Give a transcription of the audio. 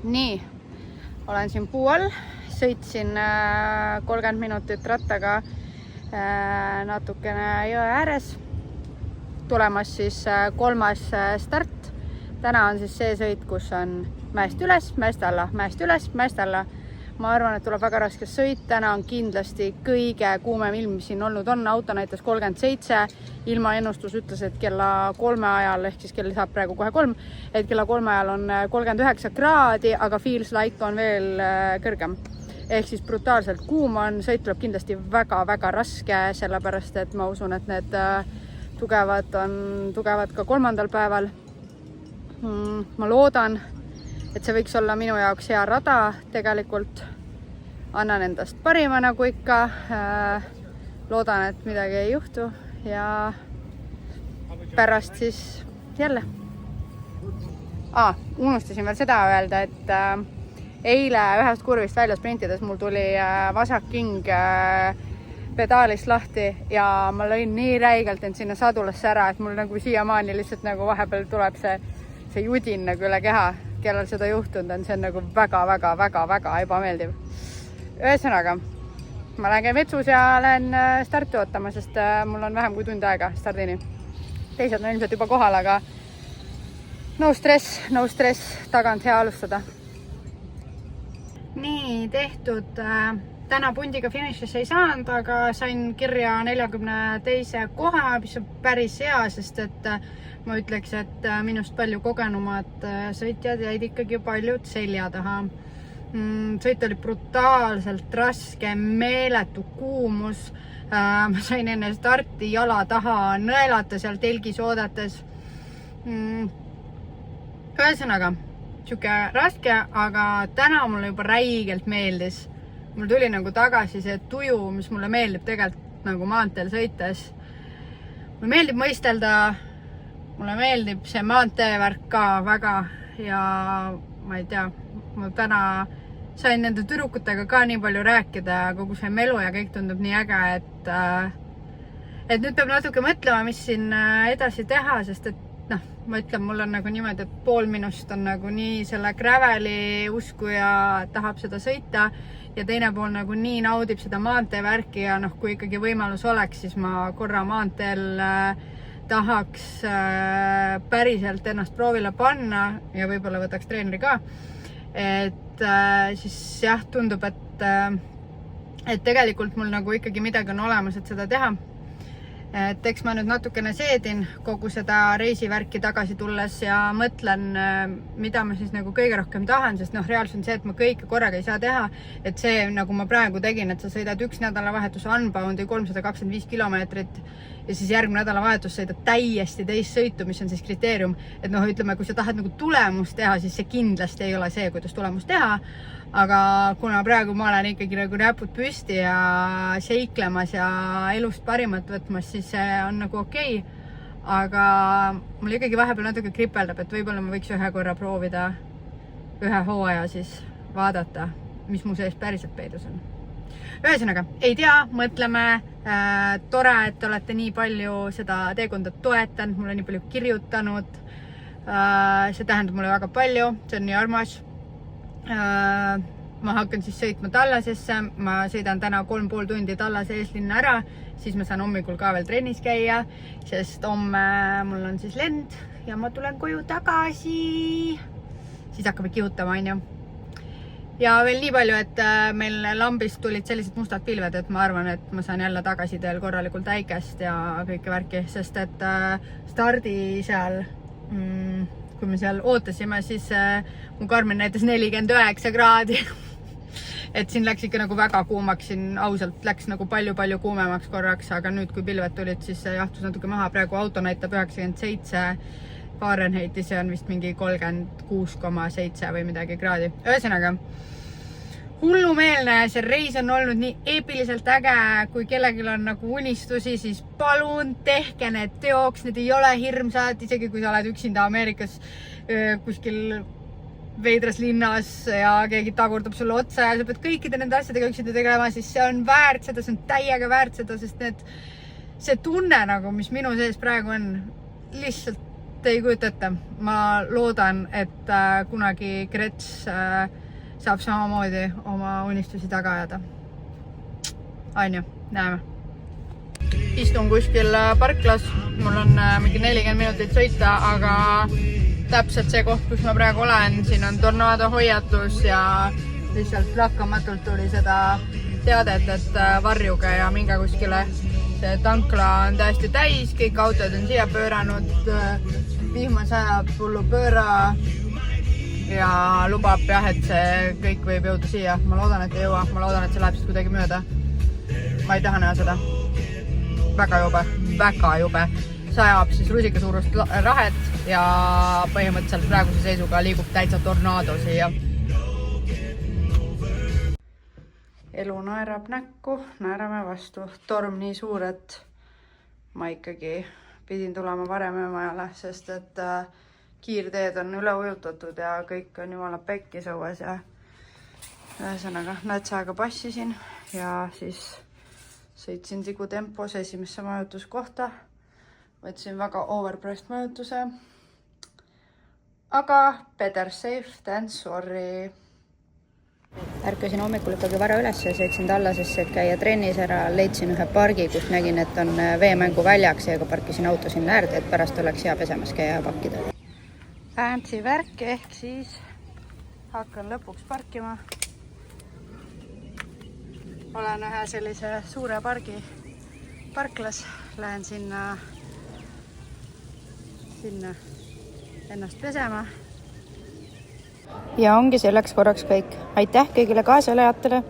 Nii, olen siin puu all, sõitsin 30 minutit rattaga natukene jõe ääres. Tulemas siis kolmas start. Täna on siis see sõit, kus on mäest üles, mäest alla, mäest üles, mäest alla. Ma arvan, et tuleb väga raske sõit. Täna on kindlasti kõige kuumem ilm, mis siin olnud on. Auto näitas 37. Ilmaennustus ütles, et kella 3 ajal, ehk siis kell saab praegu kohe 3, et kella 3 ajal on 39 kraadi, aga feels like on veel kõrgem. Ehk siis brutaalselt kuum on. Sõit tuleb kindlasti väga-väga raske, sellepärast et ma usun, et need tugevad on tugevad ka 3. päeval. Ma loodan, et see võiks olla minu jaoks hea rada tegelikult. Annan endast parima nagu ikka. Loodan, et midagi ei juhtu ja pärast siis jälle. Unustasin veel seda öelda, et eile ühest kurvist välja sprintides mul tuli vasak king pedaalist lahti ja ma lõin nii räigelt end sinna sadulasse ära, et mul nagu siiamaani lihtsalt nagu vahepeal tuleb see judin nagu üle keha. Kellel seda juhtunud on, see on nagu väga ebameeldiv. Ühesõnaga, ma lähen vetsus ja lähen starti ootama, sest mul on vähem kui tund aega stardini. Teised on ilmselt juba kohal, aga no stress, tagant hea alustada. Nii tehtud. Täna pundiga finišisse ei saanud, aga sain kirja 42. koha, mis on päris hea, sest et ma ütleks, et minust palju kogenumad sõitjad jäid ikkagi paljud selja taha. Sõit oli brutaalselt raske, meeletu kuumus. Ma sain enne starti jala taha nõelata seal telgis oodates. Ühesõnaga, siuke raske, aga täna mulle juba räigelt meeldis. Mul tuli nagu tagasi see tuju, mis mulle meeldib tegelikult nagu maanteel sõites. Mulle meeldib mõistelda, mulle meeldib see maanteevärk ka väga ja ma ei tea, ma täna sain nende tüdrukutega ka nii palju rääkida, kogu see melu ja kõik tundub nii äge, et nüüd peab natuke mõtlema, mis siin edasi teha, sest et ma ütlen, mul on nagu niimoodi, et pool minust on nagu nii selle graveli usku ja tahab seda sõita ja teine pool nagu nii naudib seda maanteevärki ja kui ikkagi võimalus oleks, siis ma korra maanteel tahaks päriselt ennast proovile panna ja võib-olla võtaks treeneri ka. Et siis jah, tundub, et tegelikult mul nagu ikkagi midagi on olemas, et seda teha. Et eks ma nüüd natukene seedin kogu seda reisivärki tagasi tulles ja mõtlen, mida ma siis nagu kõige rohkem tahan, sest reaalsus on see, et ma kõike korraga ei saa teha. Et see, nagu ma praegu tegin, et sa sõidad üks nädalavahetus unboundi 325 kilomeetrit ja siis järgmine nädalavahetus sõidad täiesti teist sõitu, mis on siis kriteerium. Et ütleme, kui sa tahad nagu tulemust teha, siis see kindlasti ei ole see, kuidas tulemust teha. Aga kuna praegu ma olen ikkagi nagu näpud püsti ja seiklemas ja elust parimat võtmas, siis see on nagu okei. Aga mul ikkagi vahepeal natuke kripeldab, et võib-olla ma võiks ühe korra proovida ühe hooaja siis vaadata, mis mu sees päriselt peidus on. Ühesõnaga, ei tea, mõtleme. Tore, et olete nii palju seda teekonda toetanud, mulle nii palju kirjutanud. See tähendab mulle väga palju, see on nii armas. Ma hakkan siis sõitma Tallasesse, ma sõidan täna 3,5 tundi Tallase eeslinna ära, siis ma saan hommikul ka veel trennis käia, sest homme mul on siis lend ja ma tulen koju tagasi, siis hakkame kihutama, on ju. Ja veel nii palju, et meil lambist tulid sellised mustad pilved, et ma arvan, et ma saan jälle tagasi teel korralikult äikest ja kõike värki, sest et stardi seal kui me seal ootasime, siis mu Karmen näitas 49 kraadi. Et siin läks ikka nagu väga kuumaks, siin ausalt läks nagu palju kuumemaks korraks, aga nüüd kui pilved tulid, siis jahtus natuke maha. Praegu auto näitab 97 Fahrenheiti, see on vist mingi 36,7 või midagi kraadi. Ühesõnaga, hullumeelne, see reis on olnud nii eepiliselt äge, kui kellelgi on nagu unistusi, siis palun tehke need teoks, need ei ole hirmsad, isegi kui sa oled üksinda Ameerikas kuskil veidras linnas ja keegi tagurdab sulle otsa ja sa pead kõikide nende asjadega üksinda tegelema, siis see on väärt seda, see on täiega väärt seda, sest see tunne nagu, mis minu sees praegu on, lihtsalt te ei kujuta ette, ma loodan, et kunagi Grets saab samamoodi oma unistusi taga ajada. Anja, näeme. Istun kuskil parklas, mul on mingi 40 minutit sõita, aga täpselt see koht, kus ma praegu olen, siin on tornaado hoiatus ja lihtsalt lakkamatult tuli seda teadet, et varjuge ja minge kuskile. See tankla on täiesti täis, kõik autod on siia pööranud, vihma sajab, hullu pööra ja lubab jah, et see kõik võib jõuda siia. Ma loodan, et ei jõua, ma loodan, et see läheb siis kuidagi mööda. Ma ei taha näha seda. Väga jube. Sajab siis rusika suurust rahet ja põhimõtteliselt praeguse seisuga liigub täitsa tornaado siia. Elu naerab näkku, naerame vastu. Torm nii suur, et ma ikkagi pidin tulema varem öömajale, sest et kiirteed on üle ujutatud ja kõik on jumala pekkis õues ja ühesõnaga natsaga passisin ja siis sõitsin tigutempos esimesse majutuskohta. Võtsin väga overpressed majutuse. Aga better safe than sorry. Ärkasin hommikul ikkagi vara üles ja sõitsin Tallasesse, et käia trennis ära. Leidsin ühe pargi, kus nägin, et on veemängu väljaks ja parkisin auto sinna äärde, et pärast oleks hea pesemas käia ja pakkida. Fancy värk ehk siis hakkan lõpuks parkima. Olen ühe sellise suure pargi parklas. Lähen sinna ennast pesema. Ja ongi selleks korraks kõik. Aitäh kõigile kaasalejatele!